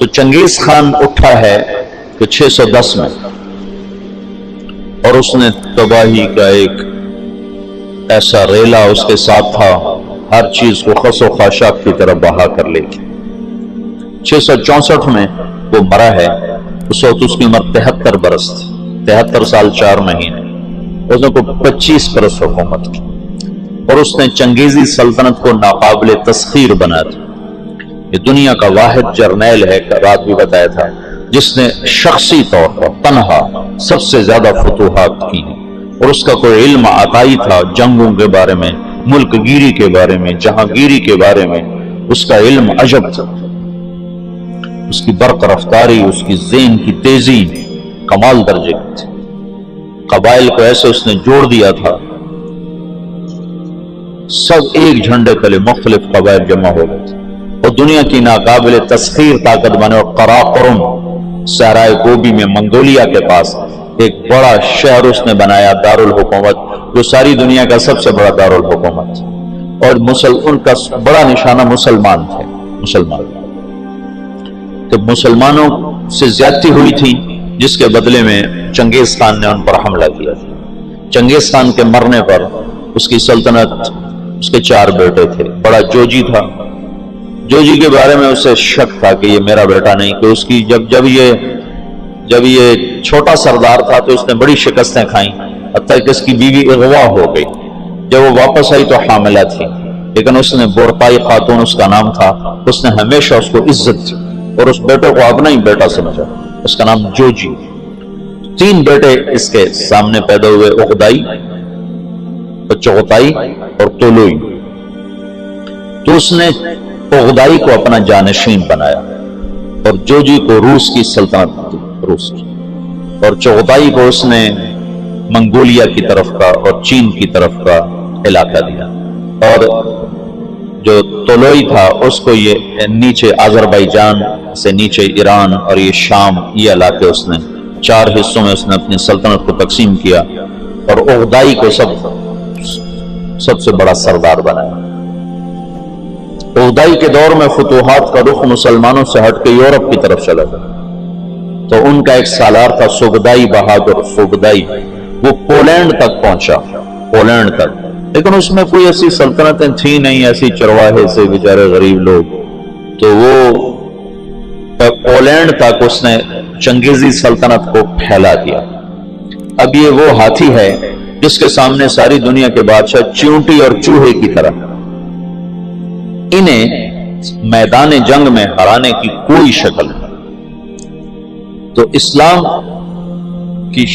تو چنگیز خان اٹھا ہے کہ 610 میں، اور اس نے تباہی کا ایک ایسا ریلا اس کے ساتھ تھا، ہر چیز کو خس و خاشاک کی طرف بہا کر لے گی۔ 664 میں وہ مرا ہے، اس وقت اس کی عمر 73 برس تھی، 73 سال 4 مہینے۔ اس نے کو 25 برس حکومت کی، اور اس نے چنگیزی سلطنت کو ناقابل تسخیر بنا دیا۔ یہ دنیا کا واحد جرنیل ہے، رات بھی بتایا تھا، جس نے شخصی طور پر تنہا سب سے زیادہ فتوحات کی ہیں، اور اس کا کوئی علم عطائی تھا جنگوں کے بارے میں، ملک گیری کے بارے میں، جہاں گیری کے بارے میں اس کا علم عجب تھا۔ اس کی برق رفتاری، اس کی ذہن کی تیزی کمال درجے کی تھی۔ قبائل کو ایسے اس نے جوڑ دیا تھا، سب ایک جھنڈے تلے مختلف قبائل جمع ہو گئے تھے، اور دنیا کی ناقابل تسخیر طاقت بنے۔ اور قراقرم صحرائے گوبی میں منگولیا کے پاس ایک بڑا شہر اس نے بنایا، دارالحکومت، جو ساری دنیا کا سب سے بڑا دارالحکومت تھا، اور ان کا بڑا نشانہ مسلمان تھے۔ تو مسلمانوں سے زیادتی ہوئی تھی، جس کے بدلے میں چنگیز خان نے ان پر حملہ کیا تھا۔ چنگیز خان کے مرنے پر اس کی سلطنت، اس کے 4 بیٹے تھے۔ بڑا جوجی تھا، جوجی کے بارے میں اسے شک تھا کہ یہ میرا بیٹا نہیں، کہ اس کی جب یہ چھوٹا سردار تھا تو اس نے بڑی شکستیں کھائیں، حتیٰ کہ اس کی بیوی اغوا ہو گئی۔ جب وہ واپس آئی تو حاملہ تھی، لیکن اس نے بورپائی خاتون اس کا نام تھا، اس نے ہمیشہ اس کو عزت دی اور اس بیٹے کو اپنا ہی بیٹا سمجھا، اس کا نام جوجی۔ 3 بیٹے اس کے سامنے پیدا ہوئے، اغدائی، چغتائی اور طولوئی۔ تو اس نے اغدائی کو اپنا جانشین بنایا، اور جوجی کو روس کی سلطنت دی، روس کی، اور چغتائی کو اس نے منگولیا کی طرف کا اور چین کی طرف کا علاقہ دیا، اور جو طولوئی تھا اس کو یہ نیچے آذربائیجان سے نیچے ایران اور یہ شام، یہ علاقے اس نے 4 حصوں میں اس نے اپنی سلطنت کو تقسیم کیا، اور اغدائی کو سب سے بڑا سردار بنایا۔ اغدائی کے دور میں فتوحات کا رخ مسلمانوں سے ہٹ کے یورپ کی طرف چلا گیا، تو ان کا ایک سالار تھا سوگدائی بہادر سوگدائی، وہ پولینڈ تک پہنچا، پولینڈ تک، لیکن اس میں کوئی ایسی سلطنتیں تھیں نہیں، ایسی چرواہے سے بیچارے غریب لوگ، تو وہ پولینڈ تک اس نے چنگیزی سلطنت کو پھیلا دیا۔ اب یہ وہ ہاتھی ہے جس کے سامنے ساری دنیا کے بادشاہ چیونٹی اور چوہے کی طرح، انہیں میدان جنگ میں ہرانے کی کوئی شکل نہیں۔ تو اسلام کی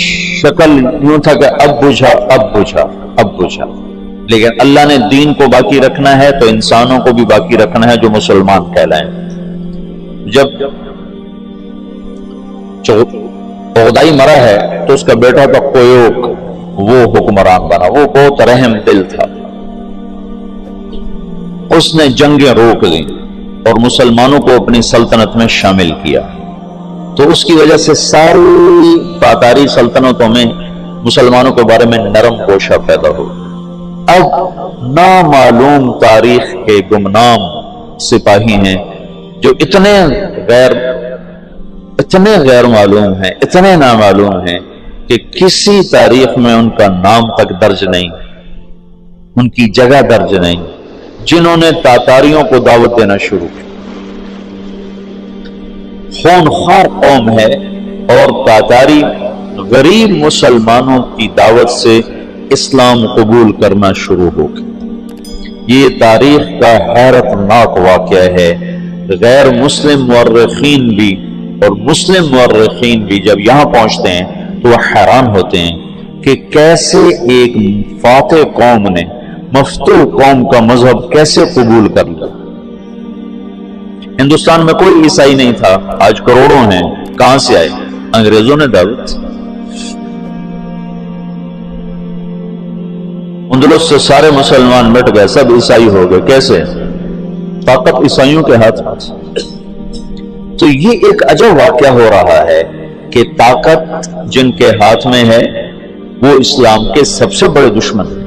شکل یوں تھا کہ اب بجھا، لیکن اللہ نے دین کو باقی رکھنا ہے تو انسانوں کو بھی باقی رکھنا ہے جو مسلمان کہلائیں۔ جب اغدائی مرا ہے تو اس کا بیٹا تھا قیوق، وہ حکمران بنا، وہ بہت رحم دل تھا، اس نے جنگیں روک دیں اور مسلمانوں کو اپنی سلطنت میں شامل کیا، تو اس کی وجہ سے ساری تاتاری سلطنتوں میں مسلمانوں کے بارے میں نرم گوشہ پیدا ہو۔ اب نامعلوم تاریخ کے گمنام سپاہی ہیں جو اتنے غیر معلوم ہیں، اتنے نامعلوم ہیں کہ کسی تاریخ میں ان کا نام تک درج نہیں، ان کی جگہ درج نہیں، جنہوں نے تاتاریوں کو دعوت دینا شروع کی۔ خونخوار قوم ہے، اور تاتاری غریب مسلمانوں کی دعوت سے اسلام قبول کرنا شروع ہو گیا۔ یہ تاریخ کا حیرت ناک واقعہ ہے۔ غیر مسلم مورخین بھی اور مسلم مورخین بھی جب یہاں پہنچتے ہیں تو وہ حیران ہوتے ہیں کہ کیسے ایک فاتح قوم نے مفتوح قوم کا مذہب کیسے قبول کر لیا۔ ہندوستان میں کوئی عیسائی نہیں تھا، آج کروڑوں ہیں، کہاں سے آئے؟ انگریزوں نے دعوت۔ اندلس سے سارے مسلمان مٹ گئے، سب عیسائی ہو گئے، کیسے؟ طاقت عیسائیوں کے ہاتھ میں۔ تو یہ ایک عجب واقعہ ہو رہا ہے کہ طاقت جن کے ہاتھ میں ہے وہ اسلام کے سب سے بڑے دشمن ہیں۔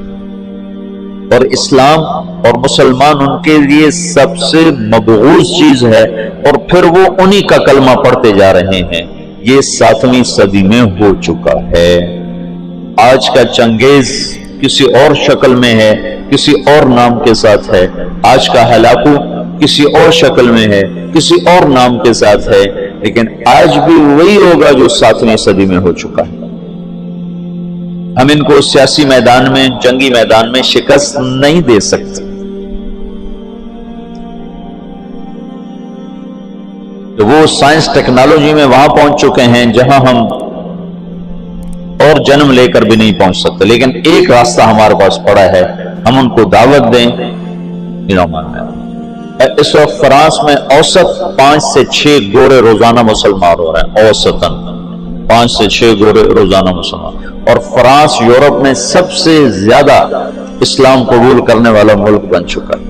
اور اسلام اور مسلمان ان کے لیے سب سے مبغوض چیز ہے، اور پھر وہ انہی کا کلمہ پڑھتے جا رہے ہیں۔ یہ 7ویں صدی میں ہو چکا ہے۔ آج کا چنگیز کسی اور شکل میں ہے، کسی اور نام کے ساتھ ہے۔ آج کا ہلاکو کسی اور شکل میں ہے، کسی اور نام کے ساتھ ہے، لیکن آج بھی وہی ہوگا جو 7ویں صدی میں ہو چکا ہے۔ ہم ان کو سیاسی میدان میں، جنگی میدان میں شکست نہیں دے سکتے۔ تو وہ سائنس ٹیکنالوجی میں وہاں پہنچ چکے ہیں جہاں ہم اور جنم لے کر بھی نہیں پہنچ سکتے، لیکن ایک راستہ ہمارے پاس پڑا ہے، ہم ان کو دعوت دیں۔ اس وقت فرانس میں اوسط 5 سے 6 گورے روزانہ مسلمان ہو رہے ہیں، اوسطاً 5 سے 6 گورے روزانہ مسلمان، اور فرانس یورپ میں سب سے زیادہ اسلام قبول کرنے والا ملک بن چکا ہے،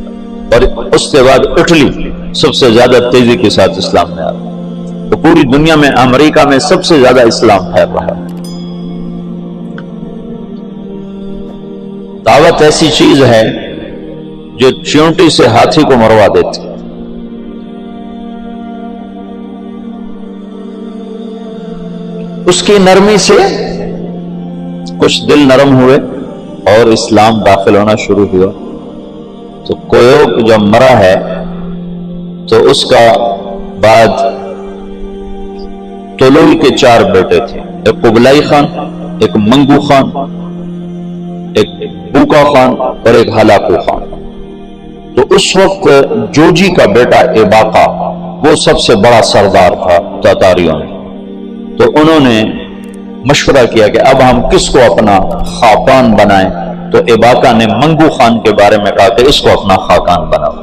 اور اس کے بعد اٹلی سب سے زیادہ تیزی کے ساتھ اسلام میں آ رہا ہے۔ تو پوری دنیا میں امریکہ میں سب سے زیادہ اسلام پھیل رہا ہے۔ دعوت ایسی چیز ہے جو چیونٹی سے ہاتھی کو مروا دیتی۔ اس کی نرمی سے کچھ دل نرم ہوئے اور اسلام داخل ہونا شروع ہوا۔ تو کویوک جب مرا ہے تو اس کا بعد طلول کے 4 بیٹے تھے، ایک قبلائی خان، ایک منگو خان، ایک بوکا خان اور ایک ہلاکو خان۔ تو اس وقت جوجی کا بیٹا ایباقا وہ سب سے بڑا سردار تھا تاتاریوں میں۔ تو انہوں نے مشورہ کیا کہ اب ہم کس کو اپنا خاقان بنائیں، تو ایباقا نے منگو خان کے بارے میں کہا کہ اس کو اپنا خاقان بناؤ۔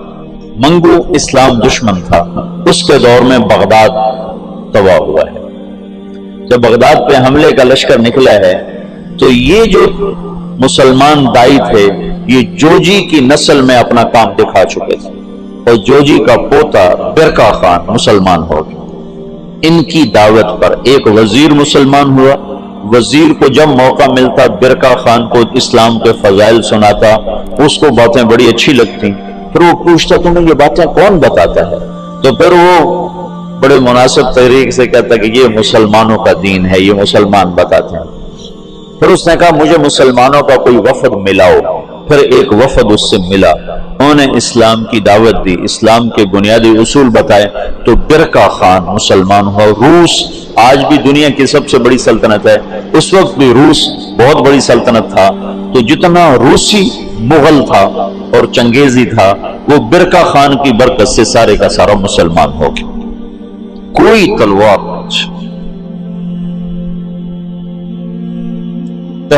منگو اسلام دشمن تھا، اس کے دور میں بغداد تباہ ہوا ہے۔ جب بغداد پہ حملے کا لشکر نکلا ہے تو یہ جو مسلمان دائی تھے یہ جوجی کی نسل میں اپنا کام دکھا چکے تھے، اور جوجی کا پوتا برکا خان مسلمان ہو گیا۔ ان کی دعوت پر ایک وزیر مسلمان ہوا۔ وزیر کو جب موقع ملتا برکا خان کو اسلام کے فضائل سناتا، اس کو باتیں بڑی اچھی لگتی، پھر وہ پوچھتا تمہیں یہ باتیں کون بتاتا ہے؟ تو پھر وہ بڑے مناسب طریقے سے کہتا کہ یہ مسلمانوں کا دین ہے، یہ مسلمان بتاتے ہیں۔ پھر اس نے کہا مجھے مسلمانوں کا کوئی وفد ملاؤ۔ پھر ایک وفد اس سے ملا، انہوں نے اسلام کی دعوت دی، اسلام کے بنیادی اصول بتائے، تو برکا خان مسلمان ہوا۔ روس آج بھی دنیا کی سب سے بڑی سلطنت ہے، اس وقت بھی روس بہت بڑی سلطنت تھا۔ تو جتنا روسی مغل تھا اور چنگیزی تھا وہ برکا خان کی برکت سے سارے کا سارا مسلمان ہو گیا۔ کوئی تلوار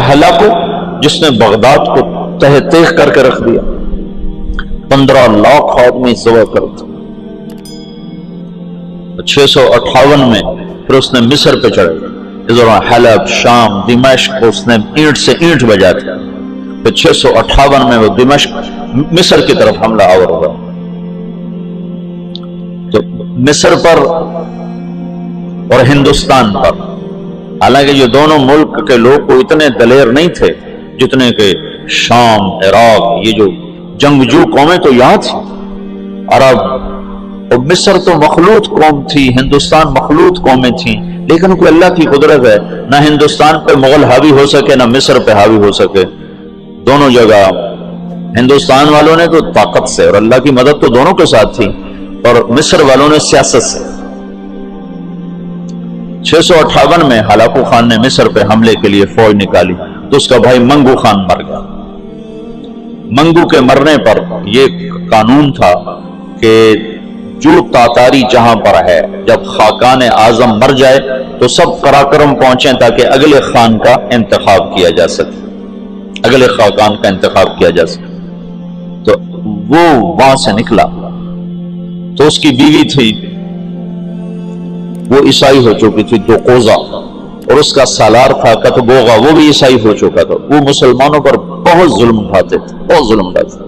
ہلاکو جس نے بغداد کو تہ تیغ کر کے رکھ دیا، 15 لاکھ آدمی ذبح کر دیا۔ 658 میں پھر اس نے مصر پہ چڑھے، ادھر حلب، شام، دمشق اس نے اینٹ سے اینٹ بجا دیا۔ پھر 658 میں وہ دمشق مصر کی طرف حملہ آور ہوا۔ تو مصر پر اور ہندوستان پر، حالانکہ یہ دونوں ملک کے لوگ کو اتنے دلیر نہیں تھے جتنے کہ شام، عراق، یہ جو جنگجو قومیں تو یہاں تھی، عرب اور مصر تو مخلوط قوم تھی، ہندوستان مخلوط قومیں تھیں، لیکن کوئی اللہ کی قدرت ہے، نہ ہندوستان پہ مغل حاوی ہو سکے نہ مصر پہ حاوی ہو سکے۔ دونوں جگہ ہندوستان والوں نے تو طاقت سے، اور اللہ کی مدد تو دونوں کے ساتھ تھی، اور مصر والوں نے سیاست سے۔ 658 میں ہلاکو خان نے مصر پہ حملے کے لیے فوج نکالی تو اس کا بھائی منگو خان مر گیا۔ منگو کے مرنے پر یہ قانون تھا کہ جو تاتاری جہاں پر ہے، جب خاقان اعظم مر جائے تو سب قراقرم پہنچیں تاکہ اگلے خان کا انتخاب کیا جا سکے، اگلے خاقان کا انتخاب کیا جا سکے۔ تو وہ وہاں سے نکلا، تو اس کی بیوی تھی وہ عیسائی ہو چکی تھی دوقوزہ، اور اس کا سالار تھا کتبوغا، وہ بھی عیسائی ہو چکا تھا۔ وہ مسلمانوں پر بہت ظلم ڈھاتے تھے، بہت ظلم ڈھاتے تھے،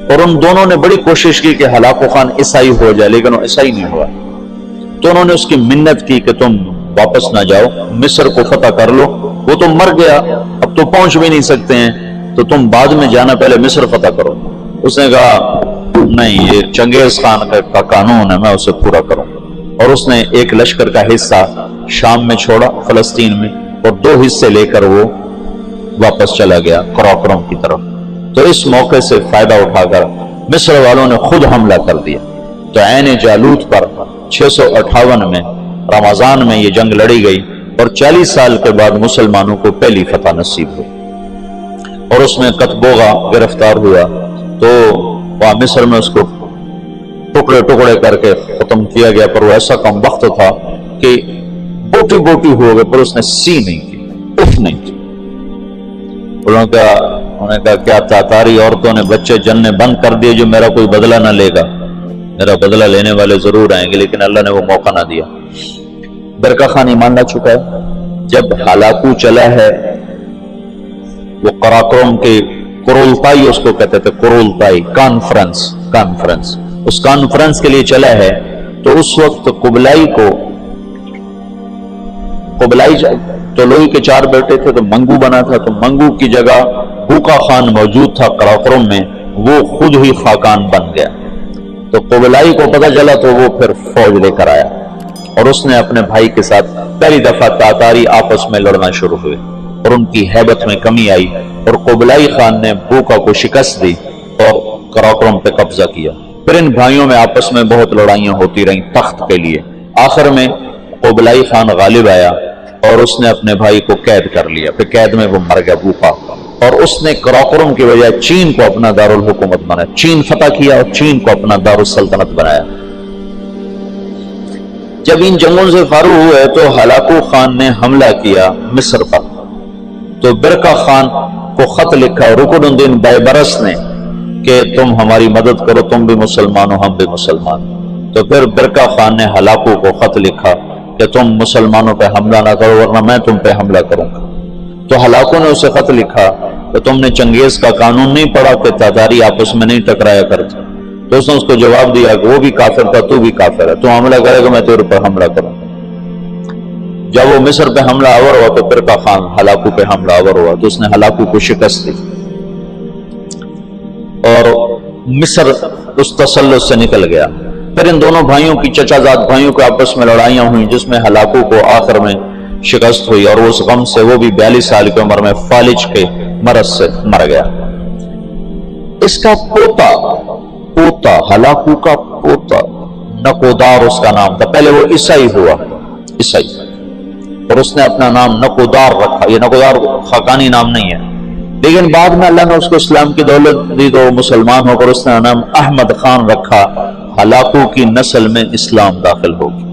اور ان دونوں نے بڑی کوشش کی کہ ہلاکو خان عیسائی ہو جائے، لیکن وہ عیسائی نہیں ہوا۔ تو انہوں نے اس کی منت کی کہ تم واپس نہ جاؤ، مصر کو فتح کر لو۔ وہ تو مر گیا، اب تو پہنچ بھی نہیں سکتے ہیں، تو تم بعد میں جانا، پہلے مصر فتح کرو۔ اس نے کہا نہیں، یہ چنگیز خان کا قانون ہے، میں اسے پورا کروں۔ اور اس نے ایک لشکر کا حصہ شام میں چھوڑا، فلسطین میں، اور 2 حصے لے کر وہ واپس چلا گیا قراقرم کی طرف۔ تو اس موقع سے فائدہ اٹھا کر مصر والوں نے خود حملہ کر دیا۔ تو عین جالوت پر 658 میں رمضان میں یہ جنگ لڑی گئی، اور 40 سال کے بعد مسلمانوں کو پہلی فتح نصیب ہوئی۔ اور اس میں کتبوغا گرفتار ہوا، تو وہاں مصر میں اس کو ٹکڑے ٹکڑے کر کے ختم کیا گیا، پر وہ ایسا کم وقت تھا کہ بوٹی بوٹی ہو گئے، پر اس نے سی نہیں کی، اف نہیں کی۔ انہوں نے کہا کیا تاتاری عورتوں نے بچے جننے بند کر دیے جو میرا کوئی بدلہ نہ لے گا؟ میرا بدلہ لینے والے ضرور آئیں گے، لیکن اللہ نے وہ موقع نہ دیا۔ برقع خان ایمان لا چکا ہے۔ جب ہلاکو چلا ہے، وہ قراقرم کے قرولتائی اس کو کہتے تھے، قرولتائی کانفرنس، اس کانفرنس کے لیے چلا ہے، تو اس وقت قبلائی تو لوہی کے 4 بیٹے تھے، تو منگو بنا تھا، تو منگو کی جگہ بوقا خان موجود تھا قراقرم میں، وہ خود ہی خاقان بن گیا۔ تو قبلائی کو پتہ چلا، تو وہ پھر فوج لے کر آیا، اور اس نے اپنے بھائی کے ساتھ پہلی دفعہ تاتاری آپس میں لڑنا شروع ہوئے، اور ان کی ہیبت میں کمی آئی، اور قبلائی خان نے بوقا کو شکست دی اور قراقرم پہ قبضہ کیا۔ پھر ان بھائیوں میں آپس میں بہت لڑائیاں ہوتی رہیں تخت کے لیے۔ آخر میں قبلائی خان غالب آیا، اور اس نے اپنے بھائی کو قید کر لیا، پھر قید میں وہ مر گیا بوقا، اور اس نے قراقرم کی وجہ چین کو اپنا دارالحکومت بنایا، چین فتح کیا اور چین کو اپنا دارالسلطنت بنایا۔ جب ان جنگوں سے فارغ ہوئے تو ہلاکو خان نے حملہ کیا مصر پر، تو برقع خان کو خط لکھا رکن الدین بائبرس نے کہ تم ہماری مدد کرو، تم بھی مسلمان ہو، ہم بھی مسلمان۔ تو پھر برقع خان نے ہلاکو کو خط لکھا کہ تم مسلمانوں پہ حملہ نہ کرو ورنہ میں تم پہ حملہ کروں گا۔ تو ہلاکو نے اسے خط لکھا کہ تم نے چنگیز کا قانون نہیں پڑھا کہ تاتاری آپس میں نہیں ٹکرایا کرتے؟ تو اس نے اس کو جواب دیا کہ وہ بھی کافر تھا، تو بھی کافر ہے، تو حملہ کرے گا میں تیرے پر حملہ کروں۔ جب وہ مصر پہ حملہ آور ہوا تو برقع خان ہلاکو پہ حملہ آور ہوا، تو اس نے ہلاکو کو شکست دی، اور مصر اس تسلط سے نکل گیا۔ پھر ان دونوں بھائیوں کی چچا زاد بھائیوں کے آپس میں لڑائیاں ہوئیں، جس میں ہلاکو کو آخر میں شکست ہوئی، اور اس غم سے وہ بھی 42 سال کی عمر میں فالج کے مرض سے مر گیا۔ اس کا پوتا ہلاکو کا پوتا نکودار اس کا نام تھا، پہلے وہ عیسائی ہوا، عیسائی، اور اس نے اپنا نام نکودار رکھا۔ یہ نکودار خاقانی نام نہیں ہے، لیکن بعد میں اللہ نے اس کو اسلام کی دولت دی تو مسلمان ہو کر اس نے نام احمد خان رکھا۔ ہلاکو کی نسل میں اسلام داخل ہو گیا۔